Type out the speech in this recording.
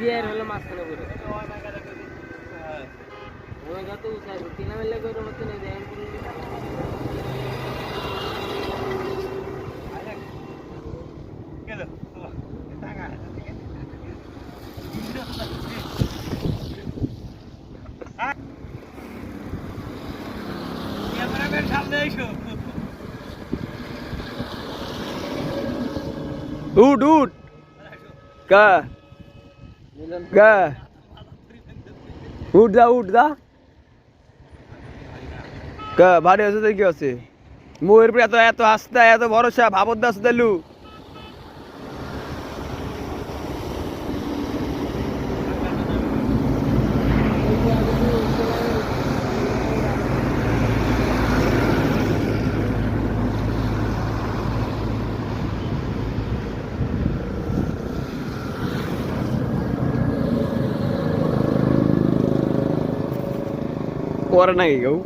আর হলো মাঝখানে পুরো ওই যত উঁচাই তিনা মেলে করে মতো নেই দেন সামনে এসো উঠ উঠ কা কা উঠ যা কা ভারী আছে তো কি আছে মুয়ের পরে এত এত আস্থা এত ভরসা ভাবত দাস দিলু করে নাকি কেউ